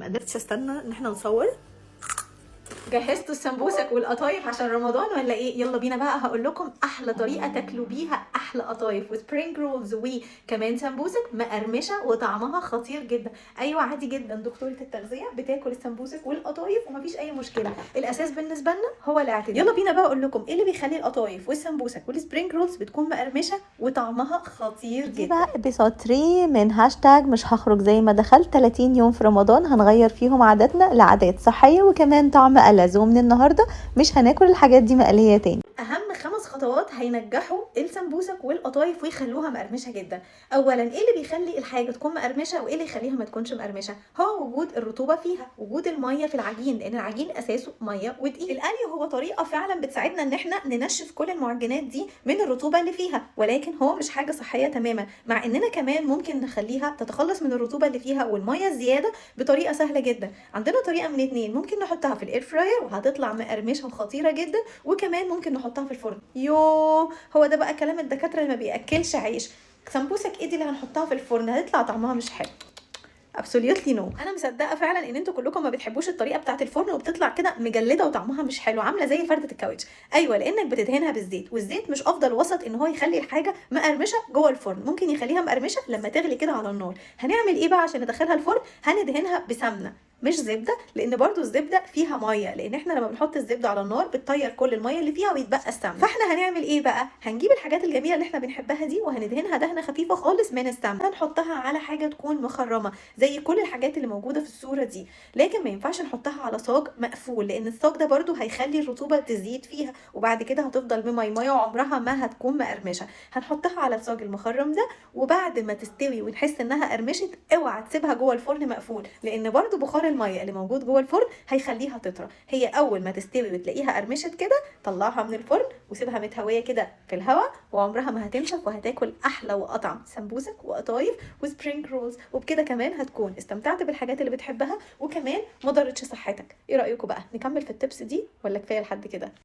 قدرتش استنى ان احنا نصور. جهزتوا السمبوسك والقطايف عشان رمضان ولا ايه؟ يلا بينا بقى، هقول لكم احلى طريقه تاكلوا بيها احلى قطايف وسبرينج رولز وكمان سمبوسك مقرمشه وطعمها خطير جدا. ايوه عادي جدا، دكتوره التغذيه بتاكل السمبوسك والقطايف ومفيش اي مشكله، الاساس بالنسبه لنا هو الاعتدال. يلا بينا بقى اقول لكم ايه اللي بيخلي القطايف والسمبوسك والسبرينج رولز بتكون مقرمشه وطعمها خطير دي جدا. بقى ابيسود 3 من هاشتاج مش هخرج زي ما دخلت. 30 يوم في رمضان هنغير فيهم عاداتنا لعادات صحية وكمان طعم ألذ، ومن النهاردة مش هناكل الحاجات دي مقلية تاني. اهم 5 خطوات هينجحوا السمبوسك والقطايف ويخلوها مقرمشه جدا. اولا، ايه اللي بيخلي الحاجه تكون مقرمشه وايه اللي يخليها ما تكونش مقرمشه؟ هو وجود الرطوبه فيها، وجود الميه في العجين، لان العجين اساسه ميه ودقيق. القلي هو طريقه فعلا بتساعدنا ان احنا ننشف كل المعجنات دي من الرطوبه اللي فيها، ولكن هو مش حاجه صحيه تماما، مع اننا كمان ممكن نخليها تتخلص من الرطوبه اللي فيها والميه الزياده بطريقه سهله جدا. عندنا طريقه من اتنين، ممكن نحطها في الاير فراير وهتطلع مقرمشه وخطيره جدا، وكمان ممكن نحطها في الفرن. هو ده بقى كلام الدكاتره اللي ما بياكلش عيش. سمبوسك ايه دي اللي هنحطها في الفرن هتطلع طعمها مش حلو؟ ابسوليوتلي نو. انا مصدقه فعلا ان انتوا كلكم ما بتحبوش الطريقه بتاعه الفرن وبتطلع كده مجلده وطعمها مش حلو، عامله زي فرده الكاوتش. ايوه، لانك بتدهنها بالزيت، والزيت مش افضل وسط ان هو يخلي الحاجه مقرمشه جوه الفرن، ممكن يخليها مقرمشه لما تغلي كده على النار. هنعمل ايه بقى عشان ندخلها الفرن؟ هندهنها بسمنه مش زبده، لان برضو الزبده فيها ميه، لان احنا لما بنحط الزبده على النار بتطير كل الميه اللي فيها ويتبقى السمنه. فاحنا هنعمل ايه بقى؟ هنجيب الحاجات الجميله اللي احنا بنحبها دي وهندهنها دهنه خفيفه خالص من السمنه، هنحطها على حاجه تكون مخرمه زي كل الحاجات اللي موجوده في الصوره دي. لكن ما ينفعش نحطها على صاج مقفول، لان الصاج ده برضو هيخلي الرطوبه تزيد فيها، وبعد كده هتفضل بميميه وعمرها ما هتكون مقرمشه. هنحطها على الصاج المخرم ده، وبعد ما تستوي ونحس انها قرمشت اوعى تسيبها جوه الفرن مقفول، لان برضو بخار الميه اللي موجود جوه الفرن هيخليها تطرى. هي اول ما تستوي وتلاقيها قرمشت كده طلعها من الفرن وسيبها متهويه كده في الهواء، وعمرها ما هتنشف، وهتاكل احلى واطعم سمبوسك وقطايف وسبرينج رولز. وبكده كمان هتكون استمتعت بالحاجات اللي بتحبها وكمان ما ضرتش صحتك. ايه رايكم بقى نكمل في التبس دي ولا كفايه لحد كده؟